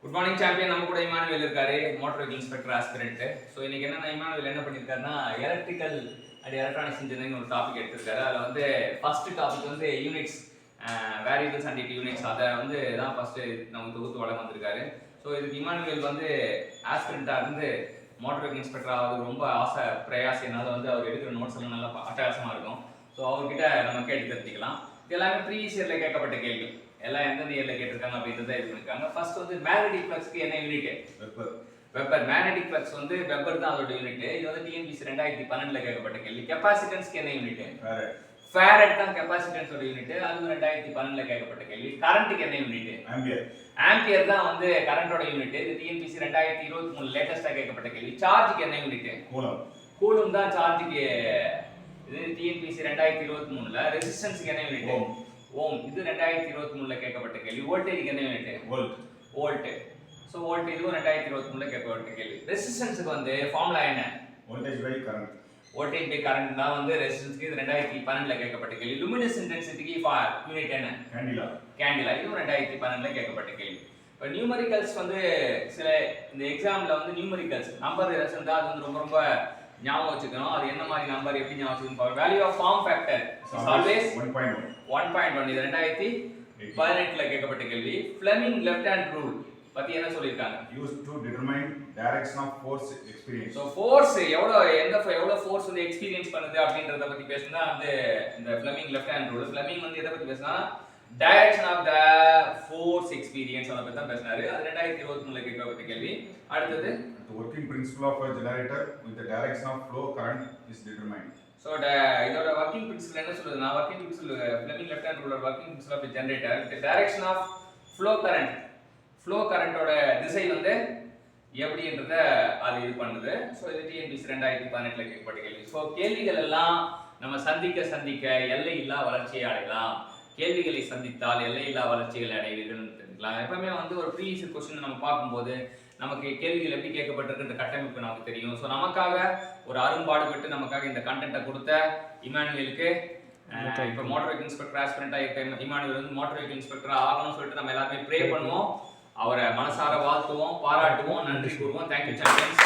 Good morning champion. நம்ம கூட Emmanuel இருக்காரு, motor vehicle inspector aspirant. So இன்னைக்கு என்னன்னா இமானுவேல் என்ன பண்ணியிருக்காருன்னா எலக்ட்ரிக்கல் அண்ட் எலக்ட்ரானிக்ஸ் இன்ஜினியரிங் ஒரு டாபிக் எடுத்திருக்காரு. அதில் வந்து ஃபர்ஸ்ட் டாபிக் வந்து யூனிட்ஸ், வேரியபிள்ஸ் அண்ட் யூனிட்ஸ், அதை வந்து தான் ஃபர்ஸ்ட் நம்ம தொகுத்து வழங்க வந்திருக்காரு. ஸோ இதுக்கு இமானுவேல் வந்து ஆஸ்பிரண்டாக இருந்து மோட்டார் வெஹிக்கிள் இன்ஸ்பெக்டர் ஆகுது ரொம்ப ஆசை பிரயாசினால வந்து அவர் எடுக்கிற நோட்ஸ் எல்லாம் நல்லா அட்டகாசமாக இருக்கும். ஸோ அவர்கிட்ட நம்ம கேட்டு தெரிஞ்சுக்கலாம். இது எல்லாமே ப்ரீவியஸ் இயரில் கேட்கப்பட்ட கேள்வி, எல்லாம் எந்தெந்த இயரில் கேட்டிருக்காங்க அப்படின்றத இது பண்ணிருக்காங்க. ஃபர்ஸ்ட் வந்து மேக்னெட்டிக் ஃப்ளக்ஸ்க்கு என்ன யூனிட்? வெப்பர். மேக்னெட்டிக் ஃப்ளக்ஸ் வந்து வெப்பர் தான் அதோட யூனிட். இது வந்து டிஎன்பிசி 2012 கேட்கப்பட்ட கேள்வி. கெப்பாசிட்டன்ஸ்க்கு என்ன யூனிட்? ஃபாரட் தான் கெப்பாசிட்டன்ஸோட யூனிட். அது 2012 கேட்கப்பட்ட கேள்வி. கரண்ட்டுக்கு என்ன யூனிட்? ஆம்பியர். ஆம்பியர் தான் வந்து கரண்டோட யூனிட். இது டிஎன்பிசி 2023 லேட்டஸ்டா கேட்கப்பட்ட கேள்வி. சார்ஜுக்கு என்ன யூனிட்? கூலும். கூலும் தான் சார்ஜுக்கு. இது டிஎன்பிசி 2023 ரெசிஸ்டன்ஸ்க்கு என்ன யூனிட்? ஓம். இது 2023 கேட்கப்பட்ட கேள்வி. வோல்டேஜ்க்கு என்ன யூனிட்? வோல்ட். சோ வோல்ட் இதுவும் 2023 கேட்கப்பட்ட கேள்வி. ரெசிஸ்டன்ஸ்க்கு வந்து ஃபார்முலா என்ன? Voltage by current. Voltage by current தான் வந்து ரெசிஸ்டன்ஸ்க்கு. இது 2012 கேட்கப்பட்ட கேள்வி. லுமினஸ் இன்டென்சிட்டிக்கு யூனிட் என்ன? கேண்டிலா. இதுவும் 2012 கேட்கப்பட்ட கேள்வி. இப்போ நியூமரிக்கல்ஸ் வந்து சில இந்த எக்ஸாம்ல வந்து நியூமரிக்கல்ஸ் நம்பர் இருந்தா அது வந்து ரொம்ப ரொம்ப ஞாபகம் வச்சுக்கணும். அது என்ன மாதிரி நம்பர், எப்படி ஞாபகம் வச்சுக்கணும்? Value of form factor is always 1.1. இது 2018 கேட்கப்பட்ட கேள்வி. ஃப்ளெமிங் லெஃப்ட் ஹேண்ட் ரூல் பத்தி என்ன சொல்லிருக்காங்க? Used to determine direction of force experience. So force எவ்வளவு ஃபோர்ஸ் வந்து எக்ஸ்பீரியன்ஸ் பண்ணுது அப்படின்றத பத்தி பேசுனா அந்த இந்த Fleming left hand rule. Fleming வந்து எதை பத்தி பேசுனா direction of the force experience அத பத்தி தான் பேசினாரு. அது 2023 கேட்கப்பட்ட கேள்வி. அடுத்து the working principle of a generator with the direction of flow current is determined. So இதோட working principle என்ன சொல்லுதுன்னா, working principle Fleming left hand rule working principle of a generator with the direction of flow current ஓட திசை வந்து எப்படின்றத அது இது பண்ணுது. சோ இது டிஎன்பிசி 2018 கேட்கப்பட்ட கேள்வி. சோ கேள்விகள் எல்லாம் நம்ம சந்திக்க எல்லையில்லா வளர்ச்சியை அடையலாம். கேள்விகளை சந்தித்தால் எல்லையில்லா வளர்ச்சிகளை அடைவீர்கள் தெரிஞ்சுக்கலாம். எப்பவுமே வந்து ஒரு ப்ரீவியஸ் கொஸ்டின் நம்ம பார்க்கும்போது நமக்கு கேள்விகள் எப்படி கேட்கப்பட்டிருக்குன்ற கட்டமைப்பு நமக்கு தெரியும். ஸோ நமக்காக ஒரு அரும்பாடுபட்டு நமக்காக இந்த கண்டென்ட்டை கொடுத்த இமானுவேலுக்கு இப்போ மோட்டார் வெஹிக்கிள் இன்ஸ்பெக்டர் ஆஸ்பிரண்டாக இருக்க இமானுவேல் வந்து மோட்டார் வெஹிக்கிள் இன்ஸ்பெக்டர் ஆகணும்னு சொல்லிட்டு நம்ம எல்லாருமே ப்ரே பண்ணுவோம். அவரை மனசார வாழ்த்துவோம், பாராட்டுவோம், நன்றி கூறுவோம். Thank you champions.